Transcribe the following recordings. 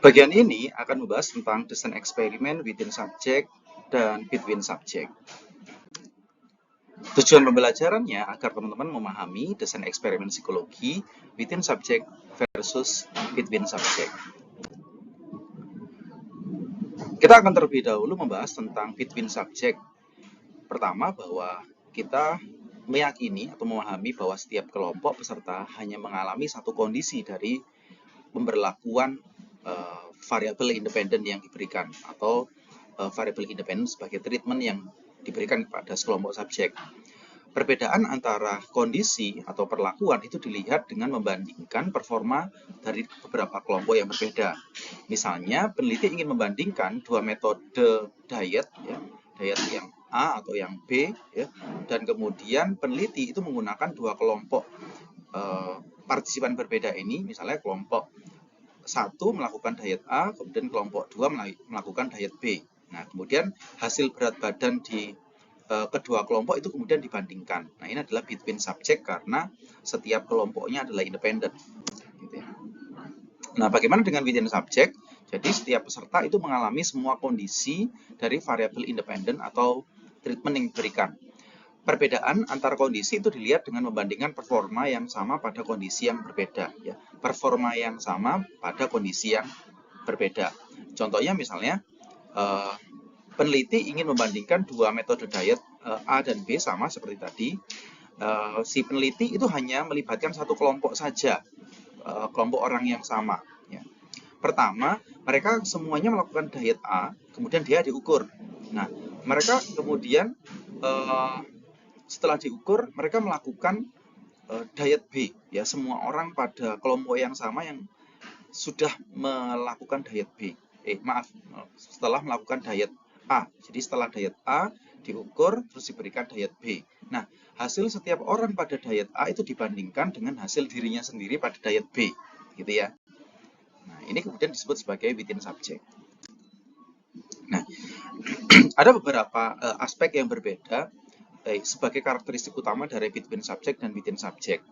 Bagian ini akan membahas tentang desain eksperimen within subject dan between subject. Tujuan pembelajarannya agar teman-teman memahami desain eksperimen psikologi within subject versus between subject. Kita akan terlebih dahulu membahas tentang between subject. Pertama, bahwa kita meyakini atau memahami bahwa setiap kelompok peserta hanya mengalami satu kondisi dari pemberlakuan variabel independen yang diberikan atau variabel independen sebagai treatment yang diberikan kepada sekelompok subjek. Perbedaan antara kondisi atau perlakuan itu dilihat dengan membandingkan performa dari beberapa kelompok yang berbeda. Misalnya, peneliti ingin membandingkan dua metode diet, ya, diet yang A atau yang B, ya, dan kemudian peneliti itu menggunakan dua kelompok partisipan berbeda ini, misalnya kelompok 1 melakukan diet A, kemudian kelompok 2 melakukan diet B. Nah, kemudian hasil berat badan di kedua kelompok itu kemudian dibandingkan. Nah, ini adalah between subject karena setiap kelompoknya adalah independen. Gitu ya. Nah, bagaimana dengan within subject? Jadi, setiap peserta itu mengalami semua kondisi dari variabel independen atau treatment yang diberikan. Perbedaan antar kondisi itu dilihat dengan membandingkan performa yang sama pada kondisi yang berbeda. Ya. Performa yang sama pada kondisi yang berbeda. Contohnya misalnya, peneliti ingin membandingkan dua metode diet A dan B sama seperti tadi. Si peneliti itu hanya melibatkan satu kelompok saja, kelompok orang yang sama. Ya. Pertama, mereka semuanya melakukan diet A, kemudian dia diukur. Nah, mereka kemudian setelah diukur, mereka melakukan diet B. Ya, semua orang pada kelompok yang sama yang sudah melakukan diet B. Setelah melakukan diet A. Jadi setelah diet A diukur, terus diberikan diet B. Nah, hasil setiap orang pada diet A itu dibandingkan dengan hasil dirinya sendiri pada diet B. Gitu ya. Nah, ini kemudian disebut sebagai within subject. Nah, ada beberapa aspek yang berbeda sebagai karakteristik utama dari between subject dan within subject.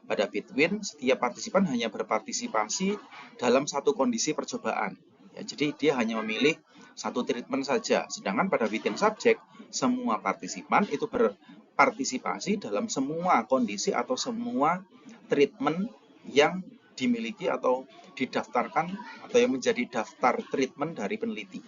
Pada between, setiap partisipan hanya berpartisipasi dalam satu kondisi percobaan. Ya, jadi dia hanya memilih satu treatment saja. Sedangkan pada within subject, semua partisipan itu berpartisipasi dalam semua kondisi atau semua treatment yang dimiliki atau didaftarkan atau yang menjadi daftar treatment dari peneliti.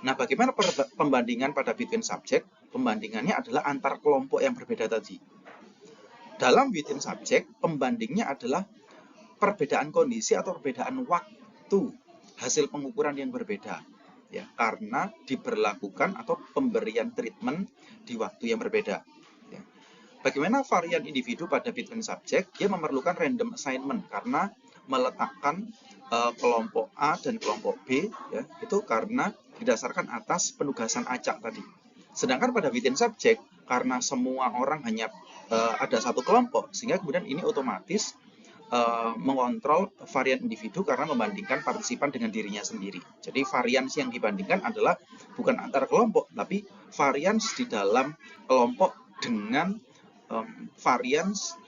Nah, bagaimana pembandingan pada between subject? Pembandingannya adalah antar kelompok yang berbeda tadi. Dalam within subject, pembandingnya adalah perbedaan kondisi atau perbedaan waktu hasil pengukuran yang berbeda. Ya, karena diberlakukan atau pemberian treatment di waktu yang berbeda. Ya. Bagaimana varian individu pada between subject? Dia memerlukan random assignment karena meletakkan kelompok A dan kelompok B, ya, itu karena didasarkan atas penugasan acak tadi. Sedangkan pada within subject, karena semua orang hanya ada satu kelompok, sehingga kemudian ini otomatis mengontrol varian individu karena membandingkan partisipan dengan dirinya sendiri. Jadi varians yang dibandingkan adalah bukan antar kelompok, tapi varians di dalam kelompok dengan varians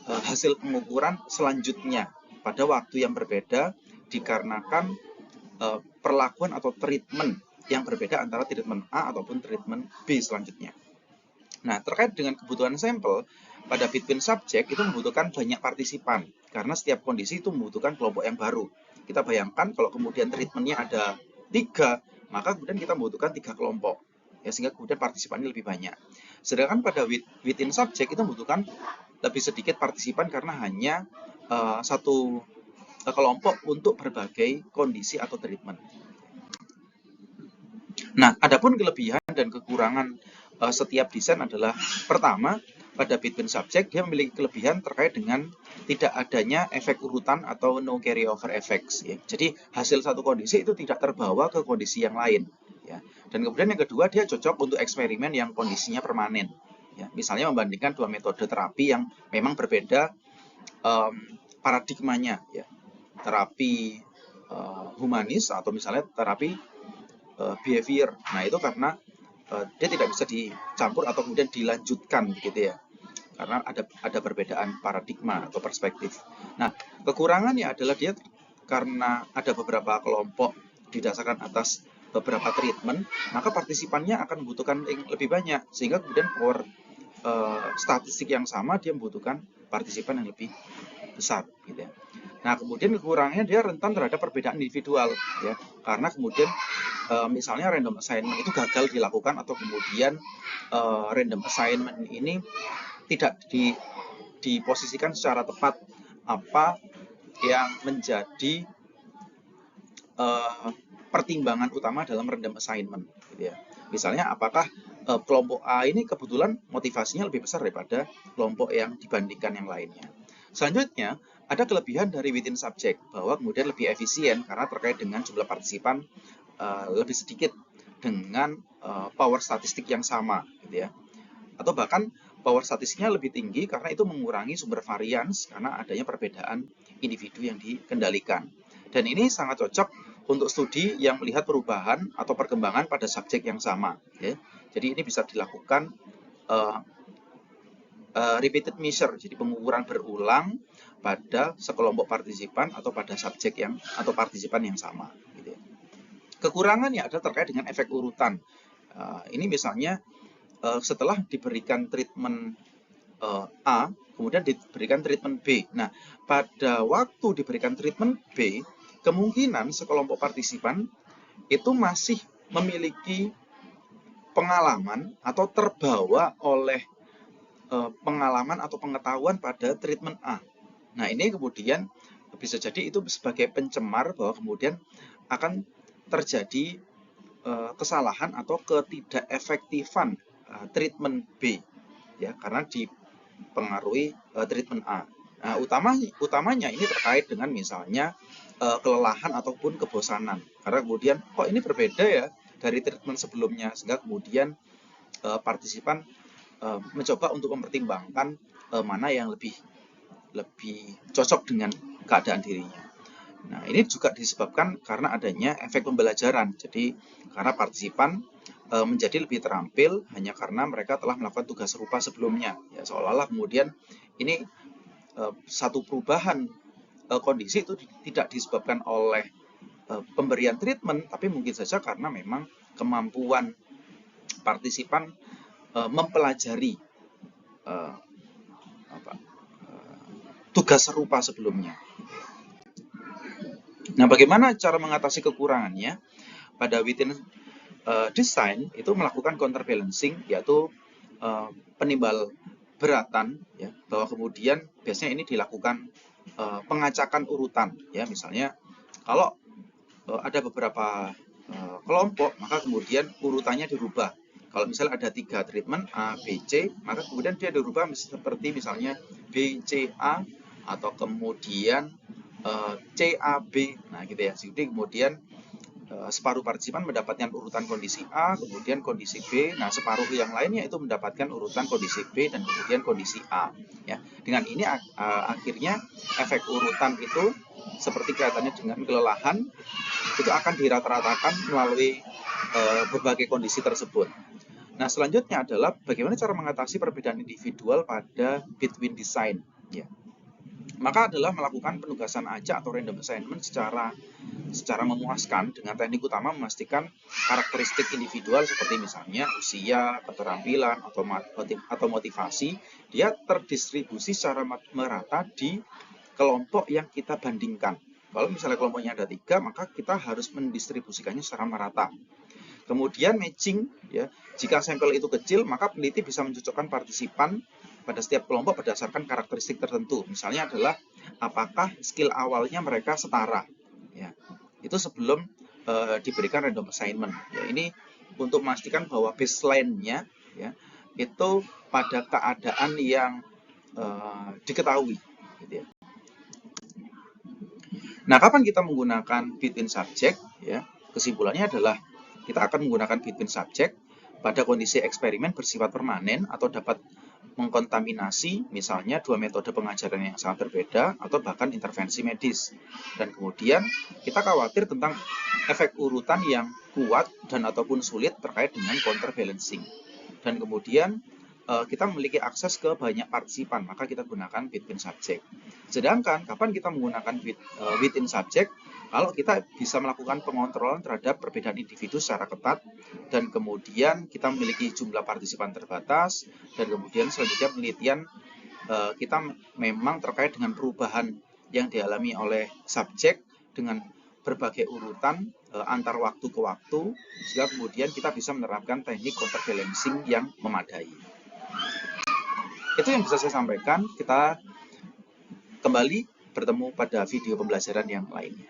hasil pengukuran selanjutnya pada waktu yang berbeda dikarenakan perlakuan atau treatment yang berbeda antara treatment A ataupun treatment B selanjutnya. Nah, terkait dengan kebutuhan sampel, pada between subject itu membutuhkan banyak partisipan, karena setiap kondisi itu membutuhkan kelompok yang baru. Kita bayangkan kalau kemudian treatmentnya ada 3, maka kemudian kita membutuhkan 3 kelompok, ya, sehingga kemudian partisipannya lebih banyak. Sedangkan pada within subject itu membutuhkan lebih sedikit partisipan karena hanya satu kelompok untuk berbagai kondisi atau treatment. Nah, adapun kelebihan dan kekurangan setiap desain adalah, pertama, pada between subject dia memiliki kelebihan terkait dengan tidak adanya efek urutan atau no carryover effects. Ya. Jadi hasil satu kondisi itu tidak terbawa ke kondisi yang lain. Ya. Dan kemudian yang kedua, dia cocok untuk eksperimen yang kondisinya permanen. Ya. Misalnya membandingkan dua metode terapi yang memang berbeda paradigmanya. Ya. Terapi humanis atau misalnya terapi behavior. Nah, itu karena dia tidak bisa dicampur atau kemudian dilanjutkan gitu ya, karena ada perbedaan paradigma atau perspektif. Nah, kekurangannya adalah dia karena ada beberapa kelompok didasarkan atas beberapa treatment, maka partisipannya akan membutuhkan yang lebih banyak, sehingga kemudian power statistik yang sama dia membutuhkan partisipan yang lebih besar gitu ya. Nah, kemudian kekurangannya dia rentan terhadap perbedaan individual ya, karena kemudian misalnya random assignment itu gagal dilakukan, atau kemudian random assignment ini tidak diposisikan secara tepat apa yang menjadi pertimbangan utama dalam random assignment gitu ya. Misalnya apakah kelompok A ini kebetulan motivasinya lebih besar daripada kelompok yang dibandingkan yang lainnya. Selanjutnya, ada kelebihan dari within subject, bahwa kemudian lebih efisien karena terkait dengan jumlah partisipan lebih sedikit dengan power statistik yang sama gitu ya. Atau bahkan power statistiknya lebih tinggi karena itu mengurangi sumber varians karena adanya perbedaan individu yang dikendalikan. Dan ini sangat cocok untuk studi yang melihat perubahan atau perkembangan pada subjek yang sama ya. Jadi ini bisa dilakukan repeated measure, jadi pengukuran berulang pada sekelompok partisipan atau pada subjek yang atau partisipan yang sama gitu ya. Kekurangannya adalah terkait dengan efek urutan. Ini misalnya setelah diberikan treatment A, kemudian diberikan treatment B. Nah, pada waktu diberikan treatment B, kemungkinan sekelompok partisipan itu masih memiliki pengalaman atau terbawa oleh pengalaman atau pengetahuan pada treatment A. Nah, ini kemudian bisa jadi itu sebagai pencemar bahwa kemudian akan terjadi kesalahan atau ketidakefektifan treatment B ya, karena dipengaruhi treatment A. Nah, utamanya ini terkait dengan misalnya kelelahan ataupun kebosanan, karena kemudian kok ini berbeda ya dari treatment sebelumnya, sehingga kemudian partisipan mencoba untuk mempertimbangkan mana yang lebih cocok dengan keadaan dirinya. Nah, ini juga disebabkan karena adanya efek pembelajaran. Jadi karena partisipan menjadi lebih terampil hanya karena mereka telah melakukan tugas serupa sebelumnya. Ya, seolah-olah kemudian ini satu perubahan kondisi itu tidak disebabkan oleh pemberian treatment, tapi mungkin saja karena memang kemampuan partisipan mempelajari tugas serupa sebelumnya. Nah, bagaimana cara mengatasi kekurangannya? Pada within design itu melakukan counterbalancing, yaitu penimbal beratan ya, bahwa kemudian biasanya ini dilakukan pengacakan urutan ya. Misalnya kalau ada beberapa kelompok, maka kemudian urutannya dirubah. Kalau misalnya ada 3 treatment A, B, C, maka kemudian dia dirubah seperti misalnya B, C, A, atau kemudian C, A, B. Nah gitu ya. Jadi kemudian separuh partisipan mendapatkan urutan kondisi A, kemudian kondisi B. Nah, separuh yang lainnya itu mendapatkan urutan kondisi B dan kemudian kondisi A. Ya, dengan ini akhirnya efek urutan itu seperti kaitannya dengan kelelahan itu akan dirata-ratakan melalui berbagai kondisi tersebut. Nah, selanjutnya adalah bagaimana cara mengatasi perbedaan individual pada between design. Ya. Maka adalah melakukan penugasan acak atau random assignment secara memuaskan dengan teknik utama memastikan karakteristik individual seperti misalnya usia, keterampilan, atau motivasi dia terdistribusi secara merata di kelompok yang kita bandingkan. Kalau misalnya kelompoknya ada 3, maka kita harus mendistribusikannya secara merata. Kemudian matching ya, jika sampel itu kecil maka peneliti bisa mencocokkan partisipan pada setiap kelompok berdasarkan karakteristik tertentu. Misalnya adalah apakah skill awalnya mereka setara ya. Itu sebelum diberikan random assignment. Ya, ini untuk memastikan bahwa baseline-nya ya itu pada keadaan yang diketahui gitu ya. Nah, kapan kita menggunakan between subject ya? Kesimpulannya adalah kita akan menggunakan between subject pada kondisi eksperimen bersifat permanen atau dapat mengkontaminasi misalnya 2 metode pengajaran yang sangat berbeda atau bahkan intervensi medis. Dan kemudian kita khawatir tentang efek urutan yang kuat dan ataupun sulit terkait dengan counterbalancing. Dan kemudian kita memiliki akses ke banyak partisipan, maka kita gunakan within subject. Sedangkan kapan kita menggunakan within subject? Kalau kita bisa melakukan pengontrolan terhadap perbedaan individu secara ketat, dan kemudian kita memiliki jumlah partisipan terbatas, dan kemudian selanjutnya penelitian kita memang terkait dengan perubahan yang dialami oleh subjek dengan berbagai urutan antar waktu ke waktu, sehingga kemudian kita bisa menerapkan teknik counterbalancing yang memadai. Itu yang bisa saya sampaikan. Kita kembali bertemu pada video pembelajaran yang lainnya.